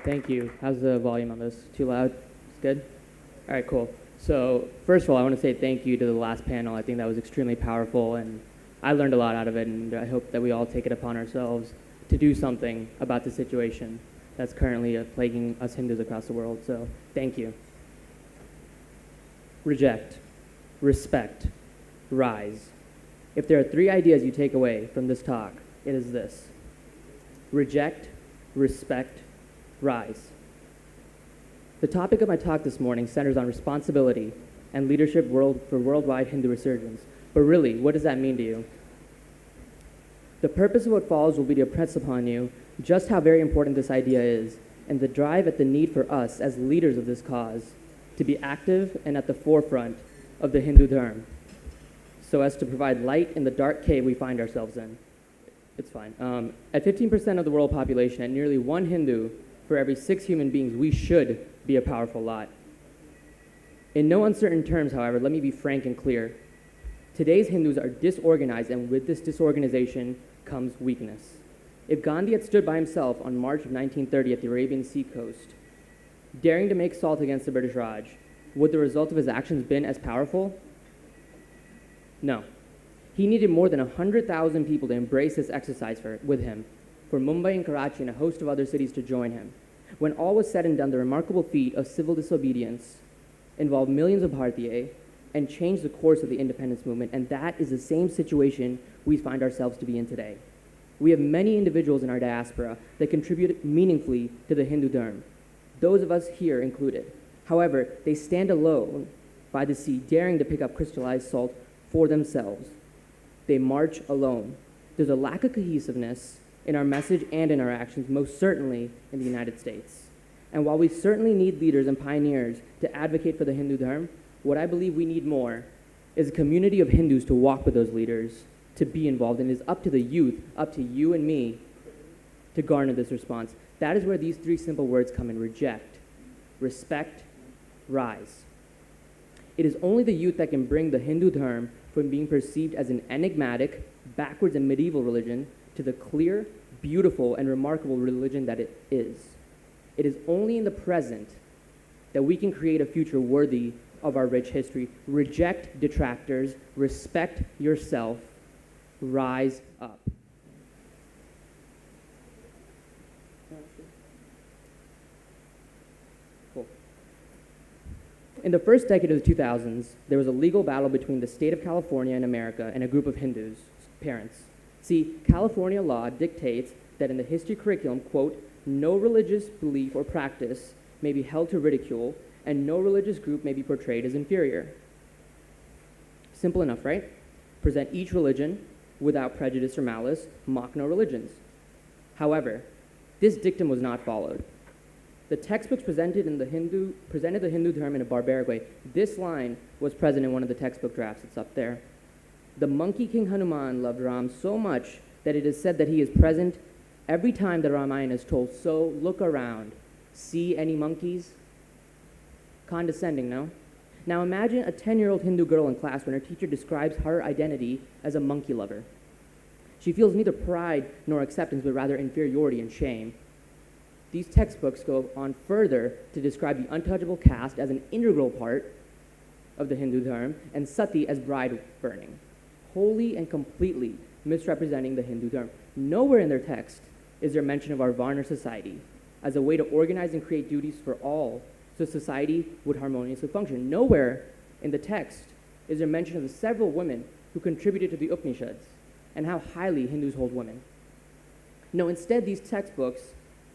Thank you. How's the volume on this? Too loud? It's good? All right, cool. So first of all, I want to say thank you to the last panel. I think that was extremely powerful, and I learned a lot out of it, and I hope that we all take it upon ourselves to do something about the situation that's currently plaguing us Hindus across the world. So thank you. Reject, respect, rise. If there are three ideas you take away from this talk, it is this: reject, respect, rise. The topic of my talk this morning centers on responsibility and leadership for worldwide Hindu resurgence. But really, what does that mean to you? The purpose of what follows will be to impress upon you just how very important this idea is, and the drive at the need for us as leaders of this cause to be active and at the forefront of the Hindu Dharma, so as to provide light in the dark cave we find ourselves in. It's fine. At 15% of the world population, at nearly one Hindu for every 6 human beings, we should be a powerful lot. In no uncertain terms, however, let me be frank and clear. Today's Hindus are disorganized, and with this disorganization comes weakness. If Gandhi had stood by himself on March of 1930 at the Arabian Sea coast, daring to make salt against the British Raj, would the result of his actions been as powerful? No. He needed more than 100,000 people to embrace this exercise with him, for Mumbai and Karachi and a host of other cities to join him. When all was said and done, the remarkable feat of civil disobedience involved millions of Bharatiya and changed the course of the independence movement, and that is the same situation we find ourselves to be in today. We have many individuals in our diaspora that contribute meaningfully to the Hindu Dharma, those of us here included. However, they stand alone by the sea, daring to pick up crystallized salt for themselves. They march alone. There's a lack of cohesiveness in our message and in our actions, most certainly in the United States. And while we certainly need leaders and pioneers to advocate for the Hindu Dharma, what I believe we need more is a community of Hindus to walk with those leaders, to be involved, and it is up to the youth, up to you and me, to garner this response. That is where these 3 simple words come in: reject, respect, rise. It is only the youth that can bring the Hindu Dharma from being perceived as an enigmatic, backwards and medieval religion to the clear, beautiful, and remarkable religion that it is. It is only in the present that we can create a future worthy of our rich history. Reject detractors, respect yourself, rise up. Cool. In the first decade of the 2000s, there was a legal battle between the state of California in America and a group of Hindus, parents. See, California law dictates that in the history curriculum, quote, no religious belief or practice may be held to ridicule, and no religious group may be portrayed as inferior. Simple enough, right? Present each religion without prejudice or malice, mock no religions. However, this dictum was not followed. The textbooks presented the Hindu Dharma in a barbaric way. This line was present in one of the textbook drafts. It's up there. The monkey king Hanuman loved Ram so much that it is said that he is present every time the Ramayana is told. So look around. See any monkeys? Condescending, no? Now imagine a 10-year-old Hindu girl in class when her teacher describes her identity as a monkey lover. She feels neither pride nor acceptance, but rather inferiority and shame. These textbooks go on further to describe the untouchable caste as an integral part of the Hindu Dharma and sati as bride burning, wholly and completely misrepresenting the Hindu Dharma. Nowhere in their text is there mention of our Varna society as a way to organize and create duties for all so society would harmoniously function. Nowhere in the text is there mention of the several women who contributed to the Upanishads and how highly Hindus hold women. No, instead these textbooks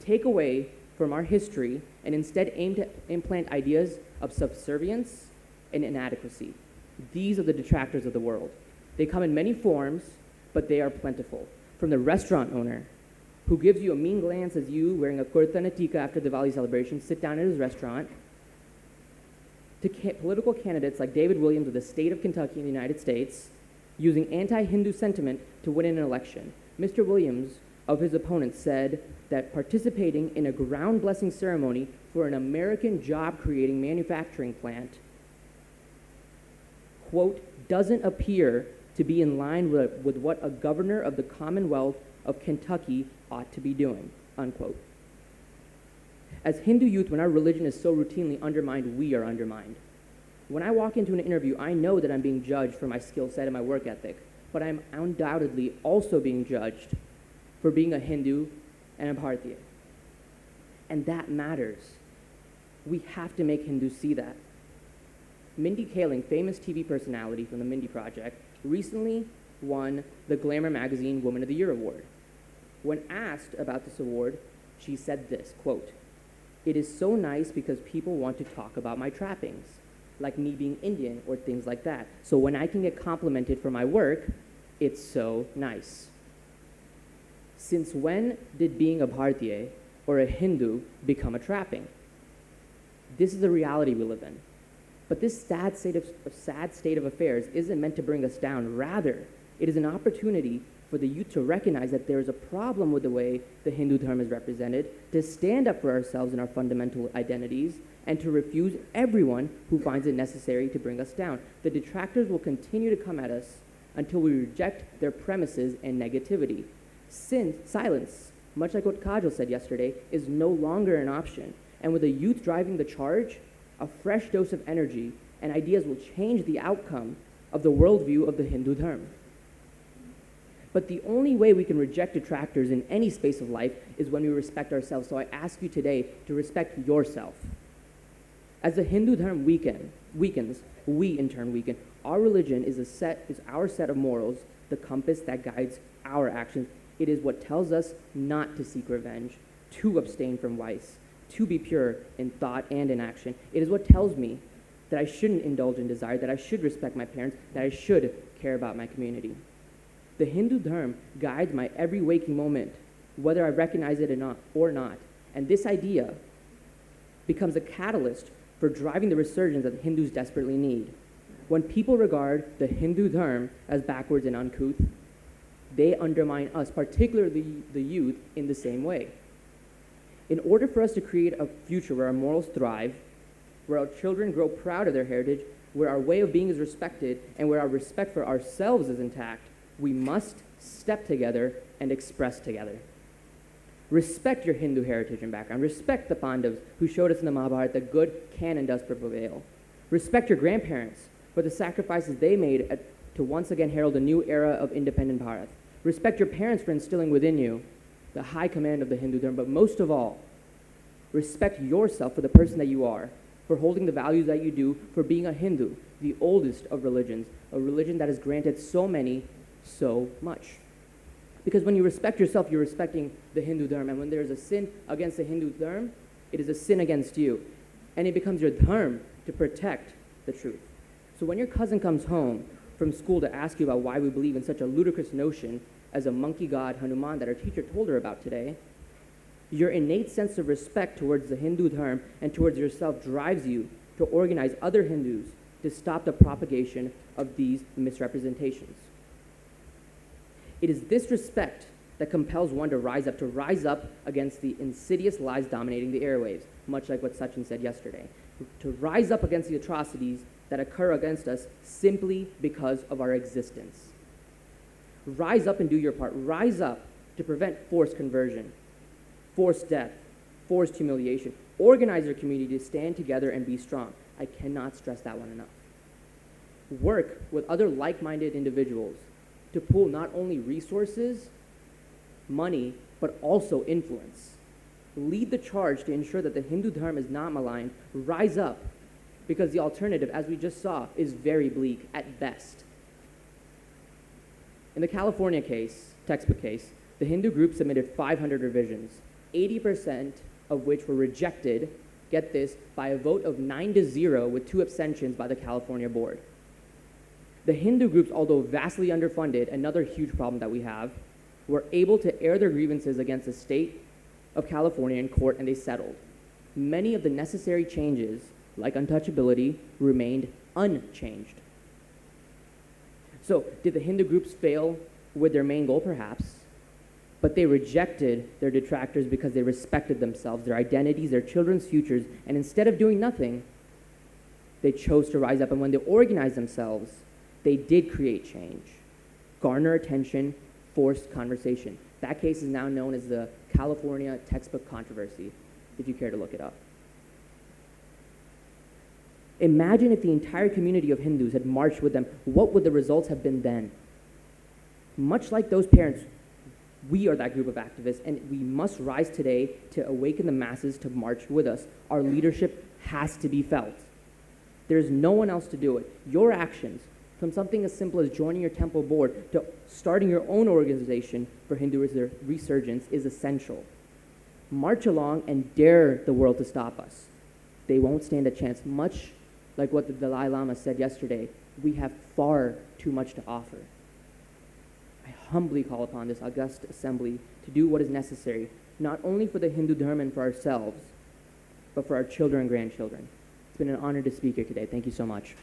take away from our history and instead aim to implant ideas of subservience and inadequacy. These are the detractors of the world. They come in many forms, but they are plentiful. From the restaurant owner who gives you a mean glance as you, wearing a kurta and a tikka after the Diwali celebration, sit down at his restaurant, to political candidates like David Williams of the state of Kentucky in the United States, using anti-Hindu sentiment to win an election. Mr. Williams, of his opponents, said that participating in a ground blessing ceremony for an American job-creating manufacturing plant, quote, doesn't appear to be in line with what a governor of the Commonwealth of Kentucky ought to be doing, unquote. As Hindu youth, when our religion is so routinely undermined, we are undermined. When I walk into an interview, I know that I'm being judged for my skill set and my work ethic, but I'm undoubtedly also being judged for being a Hindu and a Bharatiya. And that matters. We have to make Hindus see that. Mindy Kaling, famous TV personality from the Mindy Project, recently won the Glamour magazine Woman of the Year award. When asked about this award, she said this, quote, "It is so nice because people want to talk about my trappings, like me being Indian or things like that. So when I can get complimented for my work, it's so nice." Since when did being a Bharatiya or a Hindu become a trapping? This is the reality we live in. But this sad state of affairs isn't meant to bring us down. Rather, it is an opportunity for the youth to recognize that there is a problem with the way the Hindu Dharma is represented, to stand up for ourselves and our fundamental identities, and to refuse everyone who finds it necessary to bring us down. The detractors will continue to come at us until we reject their premises and negativity. Silence, much like what Kajal said yesterday, is no longer an option. And with the youth driving the charge, a fresh dose of energy and ideas will change the outcome of the worldview of the Hindu Dharma. But the only way we can reject detractors in any space of life is when we respect ourselves. So I ask you today to respect yourself. As the Hindu Dharma weakens, we in turn weaken. Our religion is our set of morals, the compass that guides our actions. It is what tells us not to seek revenge, to abstain from vice, to be pure in thought and in action. It is what tells me that I shouldn't indulge in desire, that I should respect my parents, that I should care about my community. The Hindu Dharma guides my every waking moment, whether I recognize it or not. And this idea becomes a catalyst for driving the resurgence that Hindus desperately need. When people regard the Hindu Dharma as backwards and uncouth, they undermine us, particularly the youth, in the same way. In order for us to create a future where our morals thrive, where our children grow proud of their heritage, where our way of being is respected, and where our respect for ourselves is intact, we must step together and express together. Respect your Hindu heritage and background. Respect the Pandavas who showed us in the Mahabharata that good can and does prevail. Respect your grandparents for the sacrifices they made to once again herald a new era of independent Bharat. Respect your parents for instilling within you the high command of the Hindu Dharma, but most of all, respect yourself for the person that you are, for holding the values that you do, for being a Hindu, the oldest of religions, a religion that has granted so many so much. Because when you respect yourself, you're respecting the Hindu Dharma, and when there is a sin against the Hindu Dharma, it is a sin against you, and it becomes your dharma to protect the truth. So when your cousin comes home from school to ask you about why we believe in such a ludicrous notion as a monkey god Hanuman that our teacher told her about today, your innate sense of respect towards the Hindu Dharma and towards yourself drives you to organize other Hindus to stop the propagation of these misrepresentations. It is this respect that compels one to rise up against the insidious lies dominating the airwaves, much like what Sachin said yesterday, to rise up against the atrocities that occur against us simply because of our existence. Rise up and do your part. Rise up to prevent forced conversion, forced death, forced humiliation. Organize your community to stand together and be strong. I cannot stress that one enough. Work with other like-minded individuals to pool not only resources, money, but also influence. Lead the charge to ensure that the Hindu Dharma is not maligned. Rise up, because the alternative, as we just saw, is very bleak at best. In the California textbook case, the Hindu group submitted 500 revisions, 80% of which were rejected, get this, by a vote of 9-0 with 2 abstentions by the California board. The Hindu groups, although vastly underfunded, another huge problem that we have, were able to air their grievances against the state of California in court, and they settled. Many of the necessary changes, like untouchability, remained unchanged. So, did the Hindu groups fail with their main goal? Perhaps. But they rejected their detractors because they respected themselves, their identities, their children's futures, and instead of doing nothing, they chose to rise up. And when they organized themselves, they did create change, garner attention, forced conversation. That case is now known as the California textbook controversy. if you care to look it up. Imagine if the entire community of Hindus had marched with them. What would the results have been then? Much like those parents, we are that group of activists, and we must rise today to awaken the masses to march with us. Our leadership has to be felt. There's no one else to do it. Your actions, from something as simple as joining your temple board to starting your own organization for Hindu resurgence, is essential. March along and dare the world to stop us. They won't stand a chance. Much like what the Dalai Lama said yesterday, we have far too much to offer. I humbly call upon this august assembly to do what is necessary, not only for the Hindu Dharma and for ourselves, but for our children and grandchildren. It's been an honor to speak here today. Thank you so much.